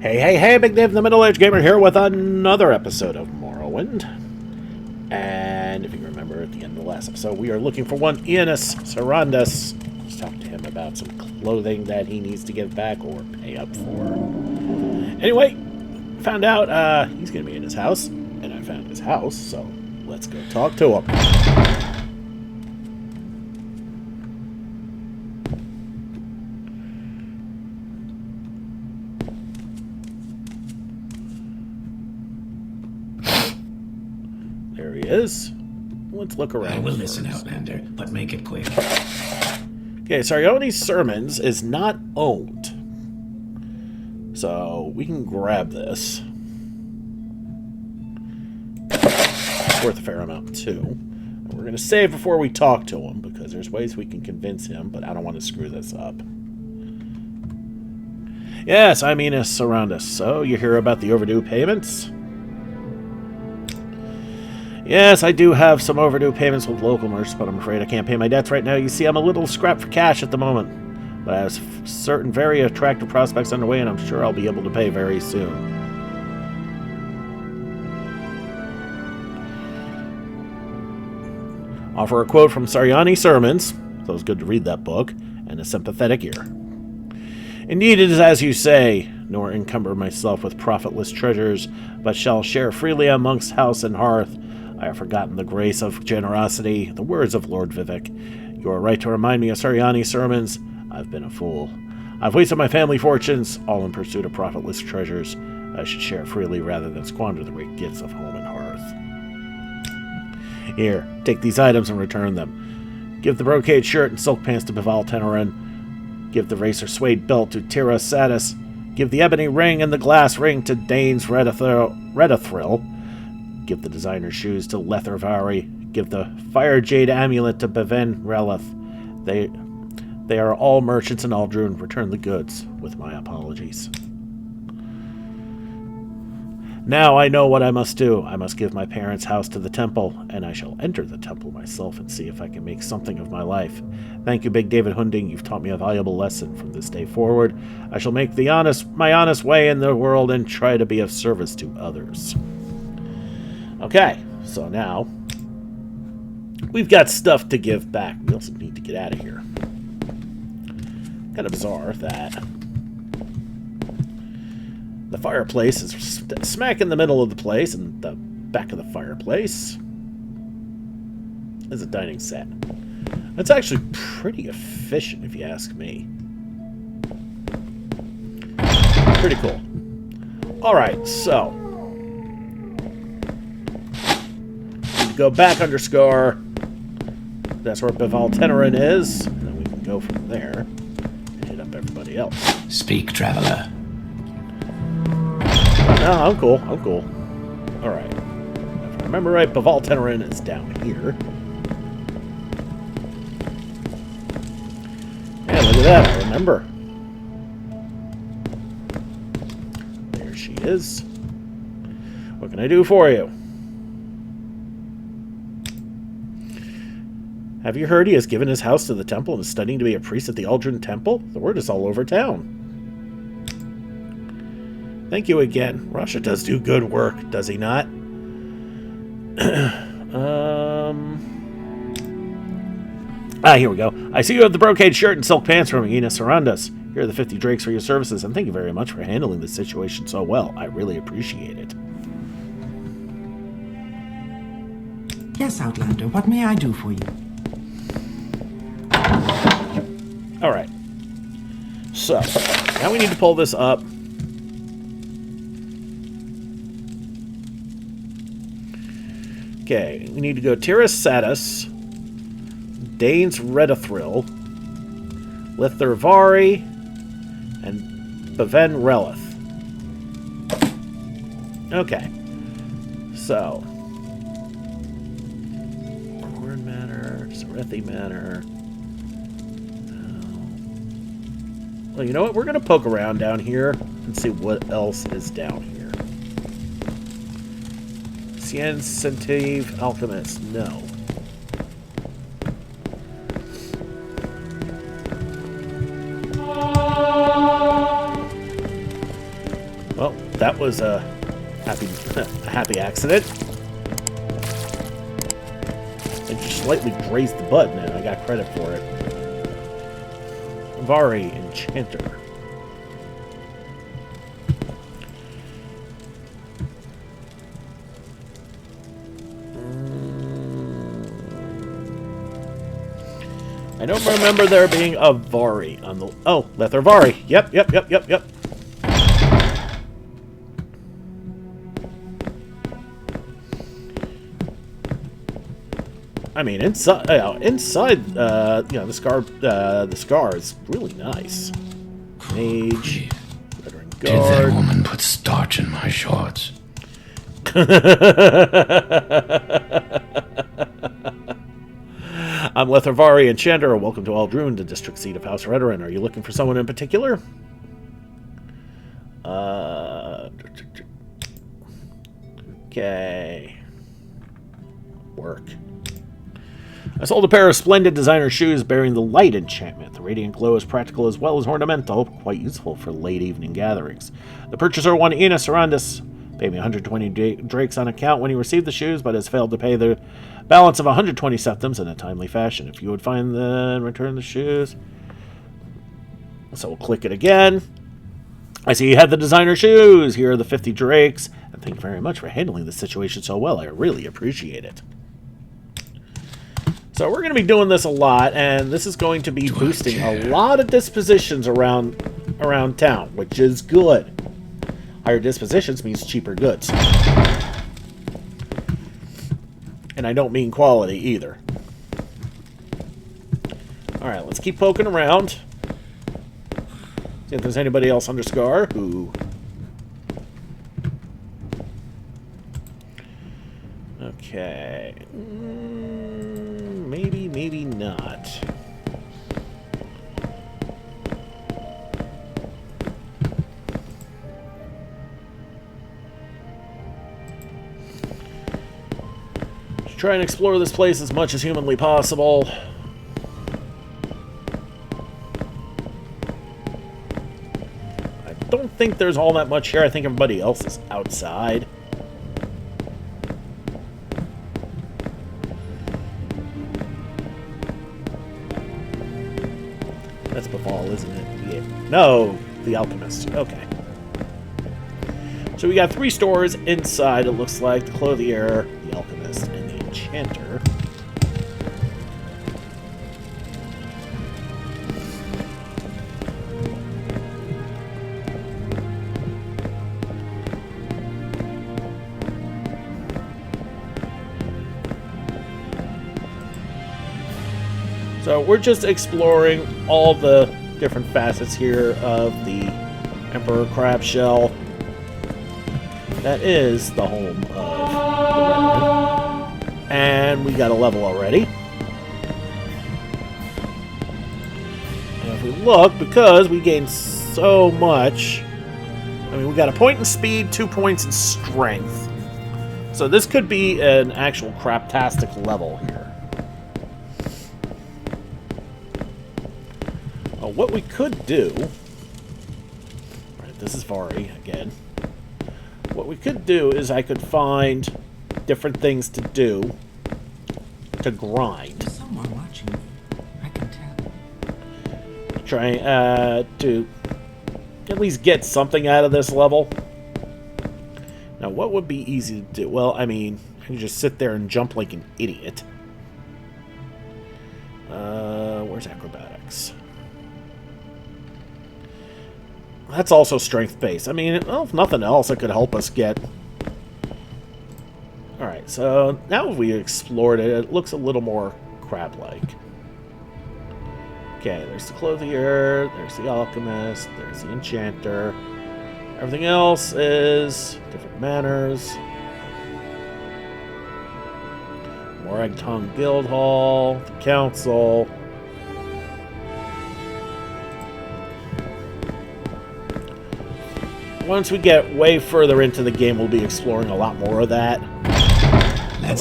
Hey, Big Dave the Middle-Aged Gamer here with another episode of Morrowind. And if you remember at the end of the last episode, we are looking for one Ianus Sarandus. Let's talk to him about some clothing that he needs to give back or pay up for. Anyway, found out he's going to be in his house, and I found his house, so let's go talk to him. There he is. Let's look around. I will listen, Outlander, but make it quick. Okay, Sarioni's Sermons is not owned. So, we can grab this. It's worth a fair amount, too. And we're going to save before we talk to him, because there's ways we can convince him, but I don't want to screw this up. Yes, I'm Ianus Sarandus. So, you hear about the overdue payments? Yes, I do have some overdue payments with local merchants, but I'm afraid I can't pay my debts right now. You see, I'm a little strapped for cash at the moment. But I have certain very attractive prospects underway, and I'm sure I'll be able to pay very soon. Offer a quote from Sarioni's Sermons, so it's good to read that book, and a sympathetic ear. Indeed, it is as you say, nor encumber myself with profitless treasures, but shall share freely amongst house and hearth. I have forgotten the grace of generosity, the words of Lord Vivek. You are right to remind me of Sarioni's Sermons. I've been a fool. I've wasted my family fortunes, all in pursuit of profitless treasures. I should share freely rather than squander the great gifts of home and hearth. Here, take these items and return them. Give the brocade shirt and silk pants to Bival Tenerin. Give the racer suede belt to Tira Sadis. Give the ebony ring and the glass ring to Danes Redathril. Give the designer shoes to Lethervari. Give the fire jade amulet to Beven Relith. They are all merchants in Aldrun. Return the goods, with my apologies. Now I know what I must do. I must give my parents' house to the temple, and I shall enter the temple myself and see if I can make something of my life. Thank you, Big David Hunding. You've taught me a valuable lesson. From this day forward, I shall make my honest way in the world and try to be of service to others. Okay, so now we've got stuff to give back. We also need to get out of here. Kind of bizarre that the fireplace is smack in the middle of the place, and the back of the fireplace is a dining set. That's actually pretty efficient, if you ask me. Pretty cool. Alright, so go back under Scar. That's where Bival Tenerin is. And then we can go from there and hit up everybody else. Speak, traveler. No, I'm cool. Alright. If I remember right, Bival Tenerin is down here. Yeah, look at that. I remember. There she is. What can I do for you? Have you heard he has given his house to the temple and is studying to be a priest at the Aldrun Temple? The word is all over town. Thank you again. Rasha does do good work, does he not? Here we go. I see you have the brocade shirt and silk pants from Ianus Sarandus. Here are the 50 drakes for your services, and thank you very much for handling the situation so well. I really appreciate it. Yes, Outlander, what may I do for you? Alright. So, now we need to pull this up. Okay, we need to go Tira Sadis, Danes Redathril, Lethervari, and Beven Relith. Okay. So, Warren Manor, Sarethi Manor. Well, you know what? We're going to poke around down here and see what else is down here. Cien Centave Alchemist. No. Well, that was a happy accident. I just slightly grazed the button and I got credit for it. Vari, Enchanter. I don't remember there being a Vari on the... Oh, Lether Vari. Yep. I mean, inside, the scar is really nice. Mage, veteran Did that guard. woman put starch in my shorts? I'm Lethervari Enchanter. Welcome to Aldrune, the district seat of House Redoran. Are you looking for someone in particular? Okay. Work. I sold a pair of splendid designer shoes bearing the light enchantment. The radiant glow is practical as well as ornamental, quite useful for late evening gatherings. The purchaser, one Enos Arandis, paid me 120 drakes on account when he received the shoes, but has failed to pay the balance of 120 septums in a timely fashion. If you would find and return the shoes... So we'll click it again. I see you have the designer shoes. Here are the 50 drakes. And thank you very much for handling the situation so well. I really appreciate it. So we're going to be doing this a lot, and this is going to be boosting a lot of dispositions around town, which is good. Higher dispositions means cheaper goods. And I don't mean quality either. Alright, let's keep poking around. See if there's anybody else under Scar who... Okay. Maybe not. Just try and explore this place as much as humanly possible. I don't think there's all that much here. I think everybody else is outside. That's Befall, isn't it? Yeah. No, the Alchemist. Okay. So we got 3 stores inside, it looks like. The Clothier, the Alchemist, and the Enchanter. So we're just exploring all the different facets here of the Emperor Crab Shell. That is the home of the Redoran. And we got a level already. And if we look, because we gained so much, I mean, we got a point in speed, 2 points in strength. So this could be an actual craptastic level here. What we could do... Right, this is Vari again. What we could do is I could find different things to do to grind. There's someone watching me. I can tell. Try to at least get something out of this level. Now, what would be easy to do? Well, I mean, I can just sit there and jump like an idiot. Where's acrobatics? That's also strength-based. I mean, well, if nothing else, it could help us get... Alright, so now we explored it, it looks a little more crab-like. Okay, there's the Clothier, there's the Alchemist, there's the Enchanter. Everything else is different manners. Moragtong Guildhall, the Council... Once we get way further into the game, we'll be exploring a lot more of that.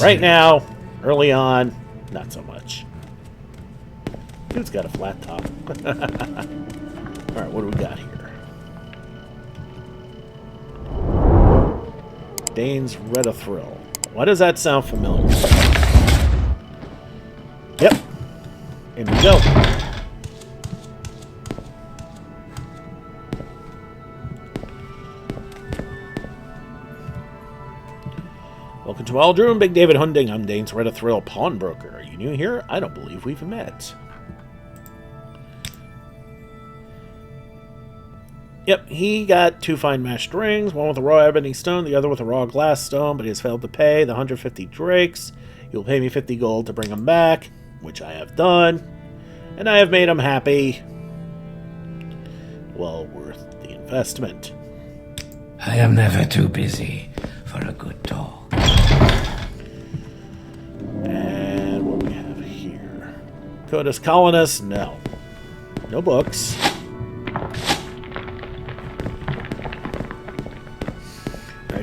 Right now, early on, not so much. Dude's got a flat top. Alright, what do we got here? Dane's Redathril. Why does that sound familiar? Yep. In we go. Welcome to Aldroom, Big David Hunding. I'm Dane's Redathril pawnbroker. Are you new here? I don't believe we've met. Yep, he got 2 fine matched rings, one with a raw ebony stone, the other with a raw glass stone, but he has failed to pay the 150 drakes. You'll pay me 50 gold to bring him back, which I have done, and I have made him happy. Well worth the investment. I am never too busy for a good talk. And what do we have here? Codas Colonist? No. No books.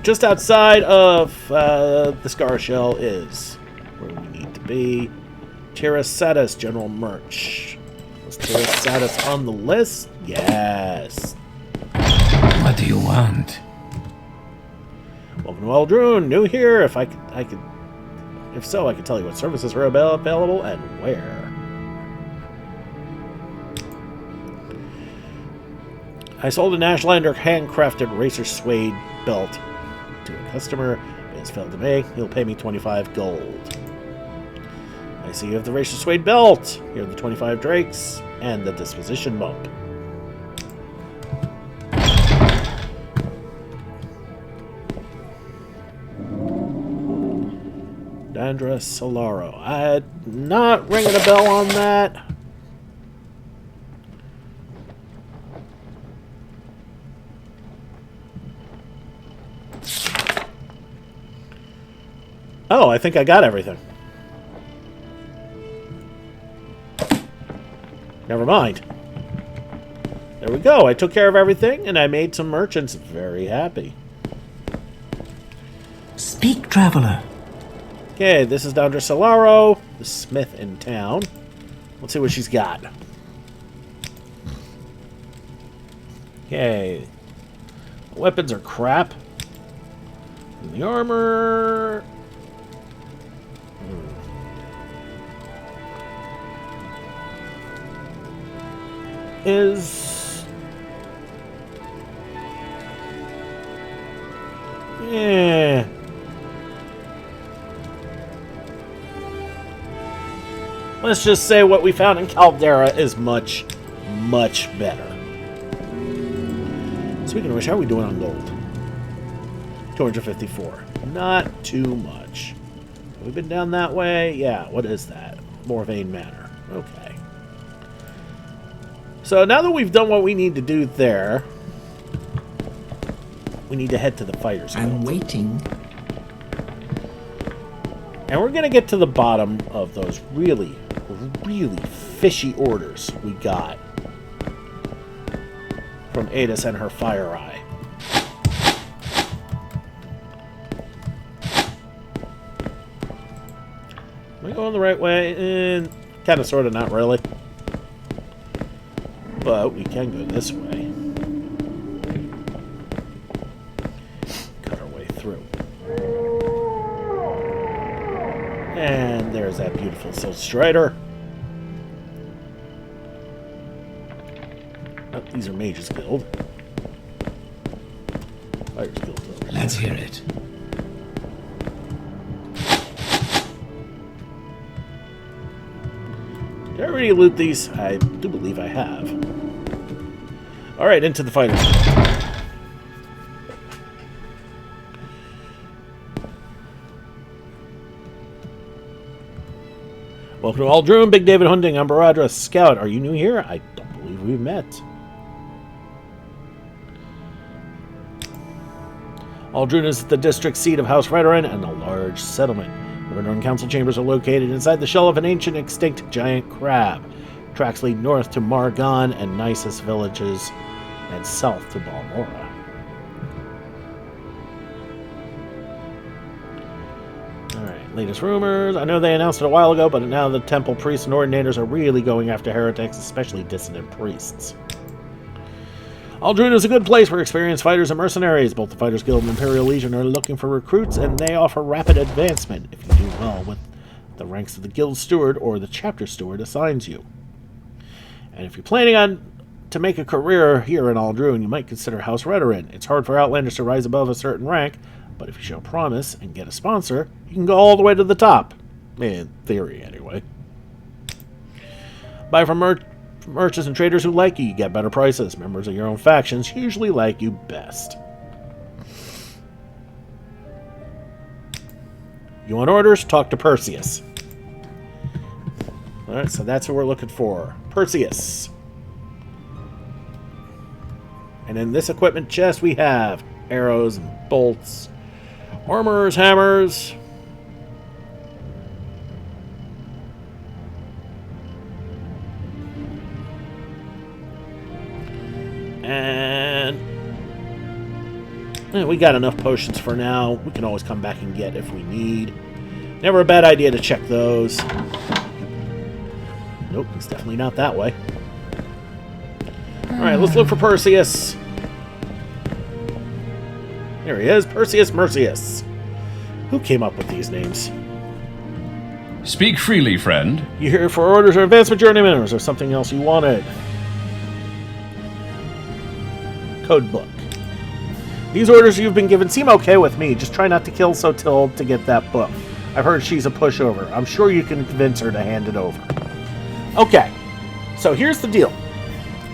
Just outside of the Scar Shell is where we need to be. Terrasatus General Merch. Was Terrasatus on the list? Yes. What do you want? Welcome to Eldrune. New here. If I could, if so, I could tell you what services are available and where. I sold an Ashlander handcrafted racer suede belt to a customer. It has failed to pay. He'll pay me 25 gold. I see you have the racer suede belt. Here are the 25 drakes and the disposition bump. Dandra Solaro. I'm not ringing a bell on that. Oh, I think I got everything. Never mind. There we go. I took care of everything, and I made some merchants very happy. Speak, traveler. Okay, this is Dandra Solaro, the smith in town. Let's see what she's got. Okay. The weapons are crap. And the armor... is... yeah. Let's just say what we found in Caldera is much, much better. Speaking of which, how are we doing on gold? 254. Not too much. Have we been down that way? Yeah, what is that? Morrowind Manor. Okay. So now that we've done what we need to do there, we need to head to the Fighters Guild. I'm waiting. And we're going to get to the bottom of those really, really fishy orders we got from Adis and her Fire Eye. Am I going the right way? Kind of, sort of, not really. But we can go this way. Cut our way through. And there's that beautiful Silk Strider. Oh, these are Mage's Guild. Fire's Guild. Let's hear it. Did I already loot these? I do believe I have. Alright, into the Fighters Guild. Welcome to Aldroom, Big David Hunding. I'm Baradra, Scout. Are you new here? I don't believe we've met. Aldroom is the district seat of House Redoran and a large settlement. The Redoran Council chambers are located inside the shell of an ancient extinct giant crab. Tracks lead north to Margon and Nisus villages and south to Balmora. Alright, latest rumors. I know they announced it a while ago, but now the temple priests and ordinators are really going after heretics, especially dissident priests. Aldrune is a good place for experienced fighters and mercenaries. Both the Fighters Guild and Imperial Legion are looking for recruits, and they offer rapid advancement if you do well with the ranks of the Guild Steward or the Chapter Steward assigns you. And if you're planning on to make a career here in Aldrune, you might consider House Redoran. It's hard for Outlanders to rise above a certain rank, but if you show promise and get a sponsor, you can go all the way to the top. In theory, anyway. Buy from merchants and traders who like you. You get better prices. Members of your own factions usually like you best. You want orders? Talk to Percius. Alright, so that's who we're looking for. Percius. And in this equipment chest we have arrows and bolts, armors, hammers, and we got enough potions for now. We can always come back and get if we need. Never a bad idea to check those. Nope, it's definitely not that way. Alright, let's look for Percius. There he is, Percius Mercius. Who came up with these names? Speak freely, friend. You here for orders or advancement, journeyman, or is there something else you wanted? Code book. These orders you've been given seem okay with me. Just try not to kill Sotilde to get that book. I've heard she's a pushover. I'm sure you can convince her to hand it over. Okay, so here's the deal.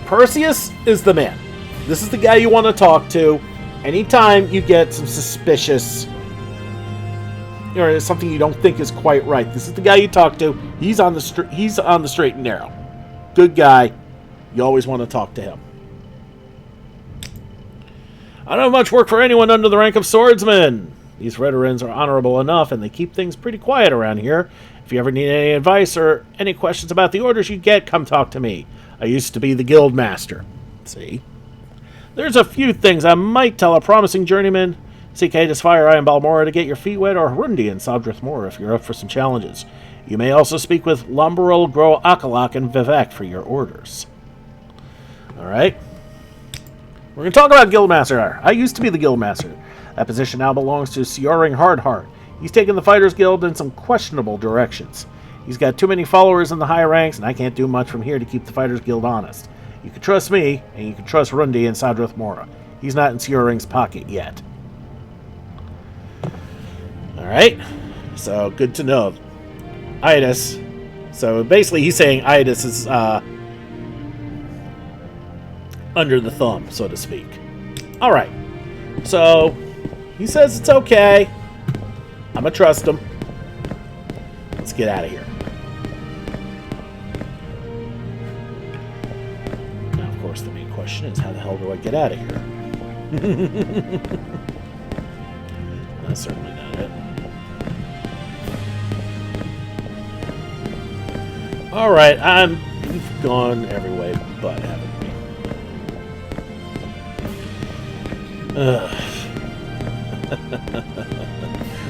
Percius is the man. This is the guy you want to talk to anytime you get some suspicious, or something you don't think is quite right. This is the guy you talk to. He's on the straight and narrow. Good guy. You always want to talk to him. I don't have much work for anyone under the rank of swordsman. These Redorans are honorable enough, and they keep things pretty quiet around here. If you ever need any advice or any questions about the orders you get, come talk to me. I used to be the guild master. See? There's a few things I might tell a promising journeyman. Seek Hades Fire Eye in Balmora to get your feet wet, or Hurundi in Sadrith Mor if you're up for some challenges. You may also speak with Lombaril, Gro Akalak, and Vivek for your orders. Alright. We're going to talk about Guildmaster. I used to be the Guildmaster. That position now belongs to Sioring Hardheart. He's taken the Fighters Guild in some questionable directions. He's got too many followers in the high ranks, and I can't do much from here to keep the Fighters Guild honest. You can trust me, and you can trust Rundi and Sadrith Mora. He's not in Sioring's pocket yet. Alright, so good to know. Idas. So basically he's saying Idas is under the thumb, so to speak. Alright, so he says it's okay. I'm gonna trust him. Let's get out of here. Now, of course, the main question is how the hell do I get out of here? That's certainly not it. Alright, we've gone every way but, haven't we?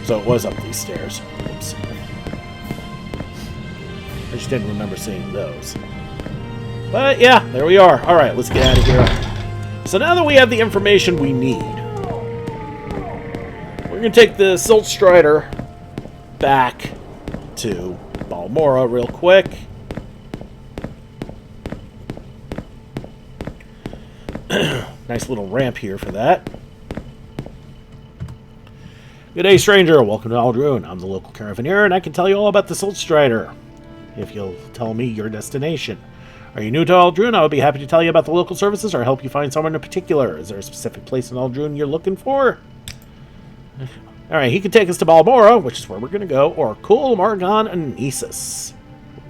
So it was up these stairs. Oops. I just didn't remember seeing those. But yeah, there we are. Alright, let's get out of here. So now that we have the information we need, we're going to take the Silt Strider back to Balmora real quick. Nice little ramp here for that. Good day, stranger. Welcome to Aldrune. I'm the local caravaneer, and I can tell you all about the Silt Strider, if you'll tell me your destination. Are you new to Aldrune? I would be happy to tell you about the local services or help you find someone in particular. Is there a specific place in Aldrune you're looking for? Alright, he can take us to Balmora, which is where we're going to go, or Kul, Margon, and Nessus.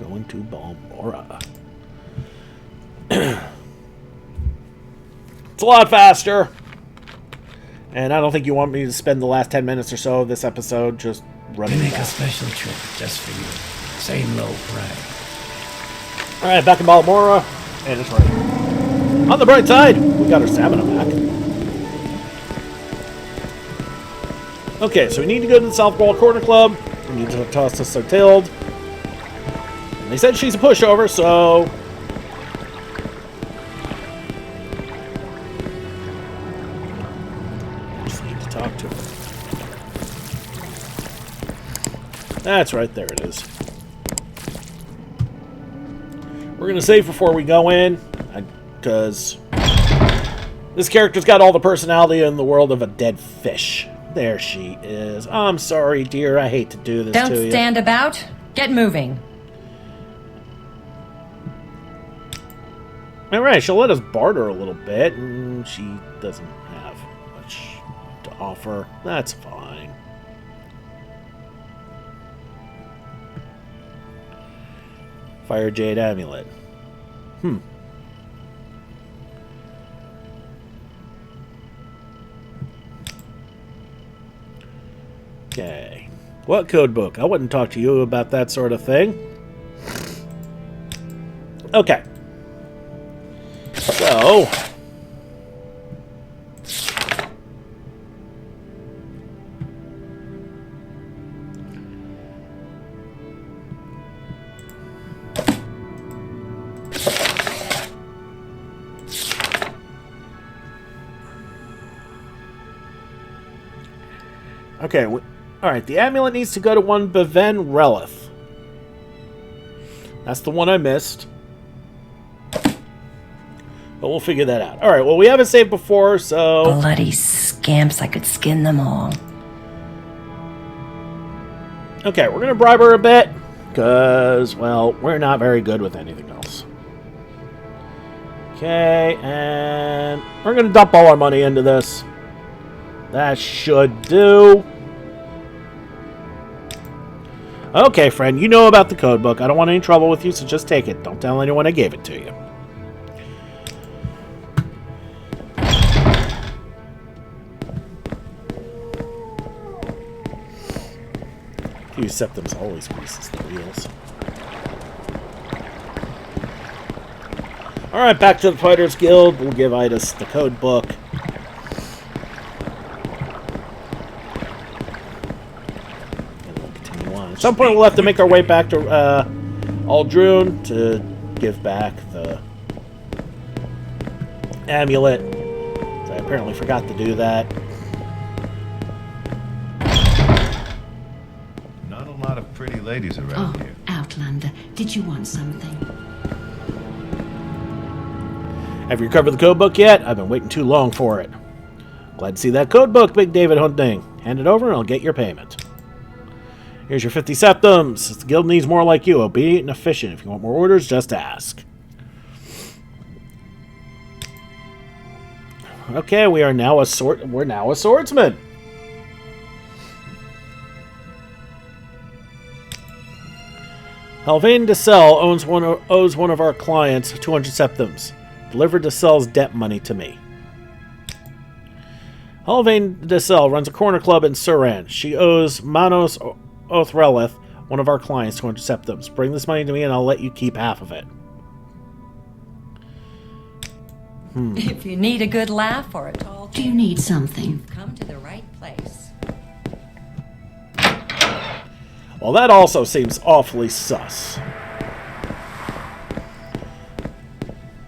We're going to Balmora. It's a lot faster. And I don't think you want me to spend the last 10 minutes or so of this episode just running We make back. a special trip just for you. Same low price. Alright, back in Balmora, and it's right. On the bright side, we got our stamina back. Okay, so we need to go to the South Wall Corner Club. We need to toss to Sotilde. And they said she's a pushover, so Just need to talk to her. That's right, there it is. We're going to save before we go in, because this character's got all the personality in the world of a dead fish. There she is. I'm sorry, dear. I hate to do this to you. Don't stand about. Get moving. Alright, she'll let us barter a little bit, and she doesn't have much to offer. That's fine. Fire Jade Amulet. Okay. What code book? I wouldn't talk to you about that sort of thing. Okay. So... Okay, alright, the amulet needs to go to one Beven Relith. That's the one I missed. But we'll figure that out. Alright, well, we haven't saved before, so... Bloody scamps, I could skin them all. Okay, we're gonna bribe her a bit, because, well, we're not very good with anything else. Okay, and we're gonna dump all our money into this. That should do. Okay, friend, you know about the code book. I don't want any trouble with you, so just take it. Don't tell anyone I gave it to you. Few septums always greases the wheels. Alright, back to the Fighters Guild. We'll give Idas the code book. At some point, we'll have to make our way back to Aldrune to give back the amulet. I apparently forgot to do that. Not a lot of pretty ladies around here. Outlander, did you want something? Have you recovered the code book yet? I've been waiting too long for it. Glad to see that code book, Big David Hunting. Hand it over and I'll get your payment. Here's your 50 septums. The guild needs more like you, obedient and efficient. If you want more orders, just ask. Okay, we're now a swordsman. Helvain DeSalle owes one of our clients 200 septums. Deliver DeSalle's debt money to me. Helvain DeSalle runs a corner club in Suran. She owes Manos Othrelith, one of our clients, 200 septums. Bring this money to me and I'll let you keep half of it. If you need a good laugh or a tall Do you need something? you've come to the right place. Well, that also seems awfully sus.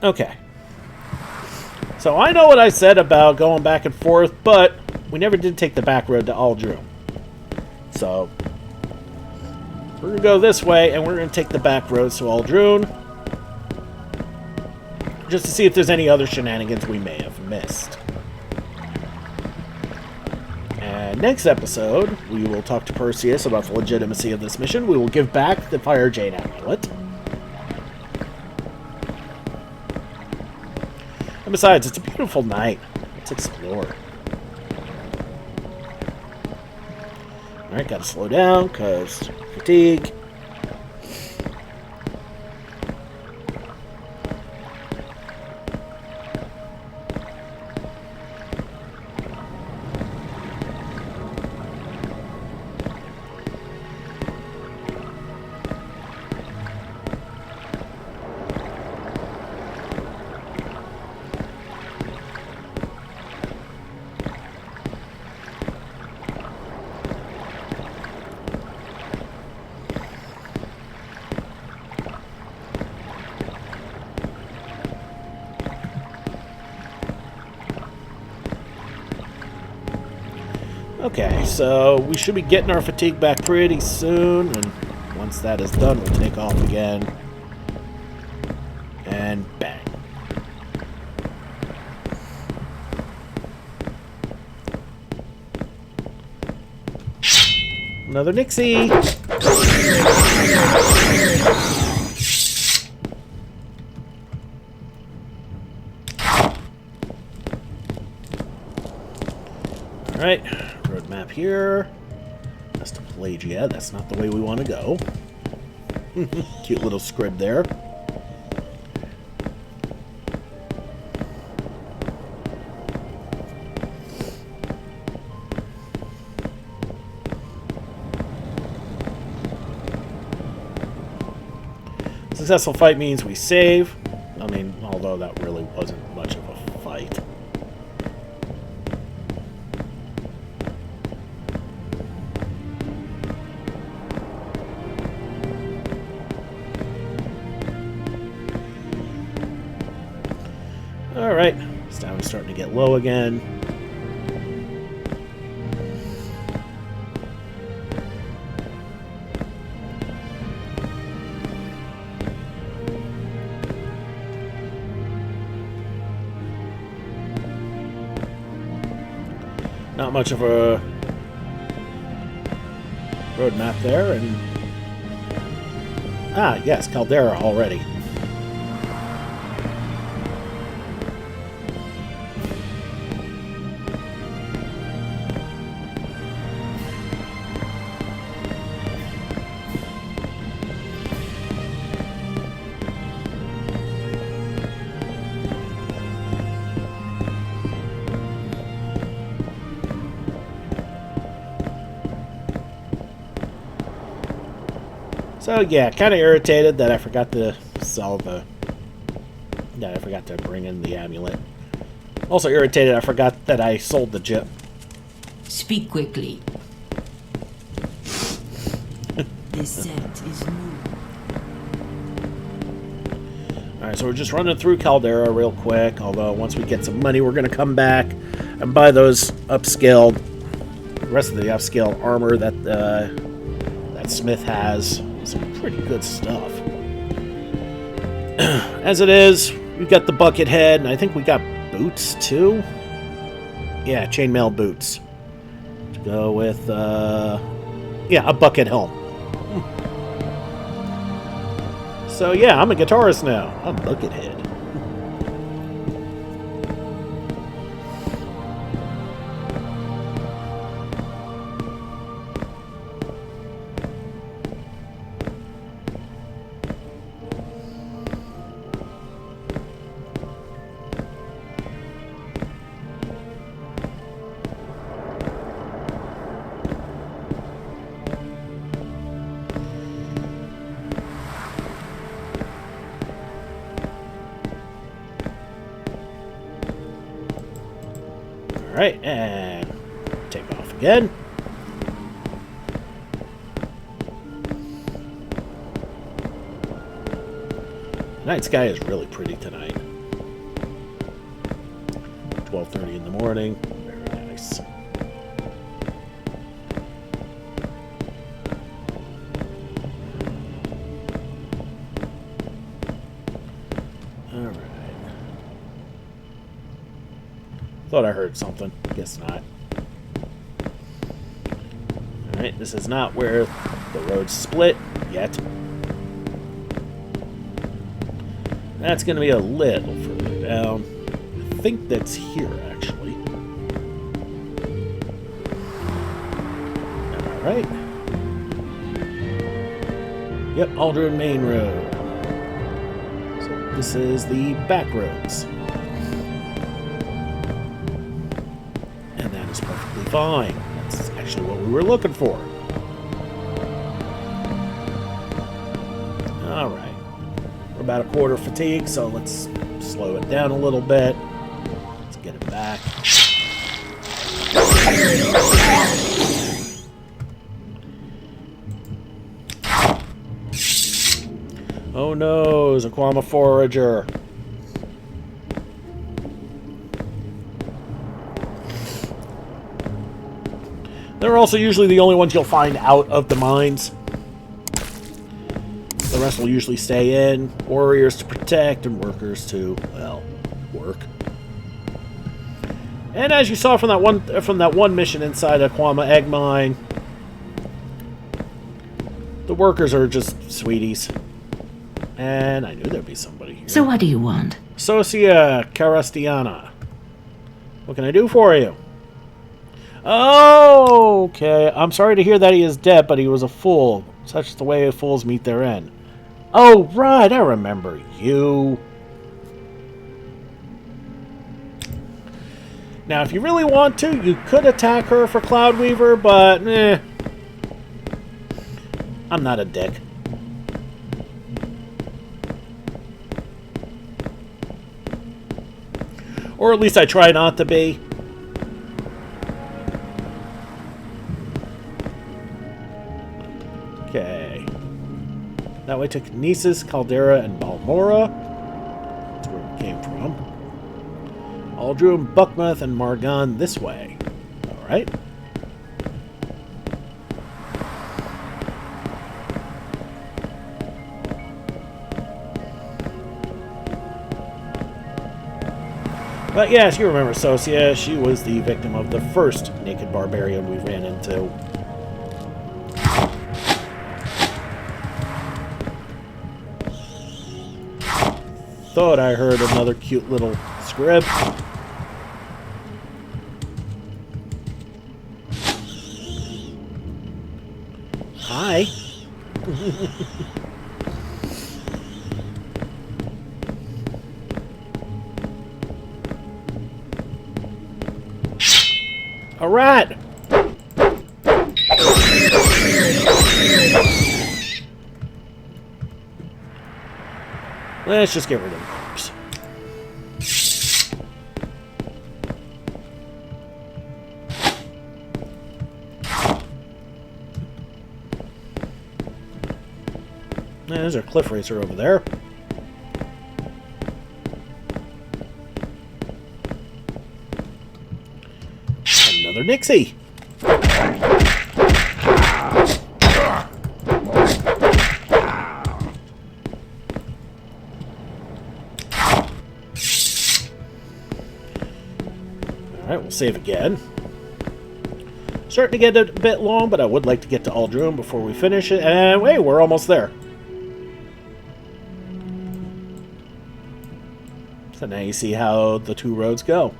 Okay. So I know what I said about going back and forth, but we never did take the back road to Aldrune. So we're going to go this way, and we're going to take the back roads to Aldrune. Just to see if there's any other shenanigans we may have missed. And next episode, we will talk to Percius about the legitimacy of this mission. We will give back the Fire Jade Amulet. And besides, it's a beautiful night. Let's explore. Alright, gotta slow down, because fatigue. Okay, so we should be getting our fatigue back pretty soon, and once that is done, we'll take off again. And bang. Another Nixie! Alright, road map here. West of Pelagia, that's not the way we want to go. Cute little scrib there. Successful fight means we save. I mean, although that really wasn't much of a fight. Alright, stamina's starting to get low again. Not much of a road map there, and yes, Caldera already. So yeah, kind of irritated that I forgot to sell the... That I forgot to bring in the amulet. Also irritated I forgot that I sold the gem. Speak quickly. The set is new. Alright, so we're just running through Caldera real quick. Although once we get some money, we're going to come back and buy those upscaled... The rest of the upscaled armor that that Smith has. Some pretty good stuff. As it is, we've got the bucket head, and I think we got boots too. Yeah, chainmail boots. To go with, yeah, a bucket helm. So yeah, I'm a guitarist now. I'm a bucket head. Alright, and take off again. The night sky is really pretty tonight. 12:30 in the morning. Very nice. Alright. Thought I heard something. Guess not. Alright, this is not where the roads split yet. That's going to be a little further down. I think that's here, actually. Alright. Yep, Aldrin Main Road. So this is the back roads. Perfectly fine. That's actually what we were looking for. Alright. We're about a quarter fatigued, so let's slow it down a little bit. Let's get it back. Oh no, Zaquama Forager. They're also usually the only ones you'll find out of the mines. The rest will usually stay in. Warriors to protect and workers to, well, work. And as you saw from that one mission inside Aquama Egg Mine, the workers are just sweeties. And I knew there'd be somebody here. So what do you want? Socia Carastiana. What can I do for you? Oh, okay. I'm sorry to hear that he is dead, but he was a fool. Such is the way fools meet their end. Oh, right. I remember you. Now, if you really want to, you could attack her for Cloudweaver, but I'm not a dick. Or at least I try not to be. Okay. That way to Kinesis, Caldera, and Balmora. That's where we came from. Aldrum, Buckmouth, and Margon this way. Alright. But yes, you remember Socia. She was the victim of the first naked barbarian we ran into. Thought I heard another cute little scrib. Hi. A rat! Let's just get rid of the corpse. There's our cliff racer over there. Another Nixie. Alright, we'll save again. Starting to get a bit long, but I would like to get to Aldrum before we finish it. And wait, we're almost there. So now you see how the two roads go.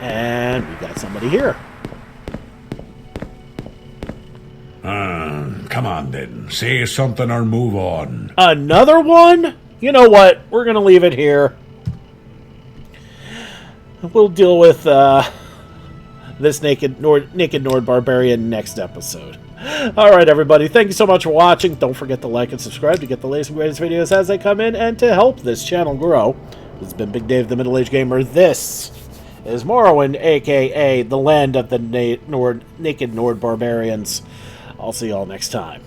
And we got somebody here. Come on then, say something or move on. Another one? You know what? We're going to leave it here. We'll deal with this naked Nord Barbarian next episode. Alright everybody, thank you so much for watching. Don't forget to like and subscribe to get the latest and greatest videos as they come in and to help this channel grow. This has been Big Dave the Middle-Aged Gamer. This is Morrowind, aka the land of the naked Nord Barbarians. I'll see y'all next time.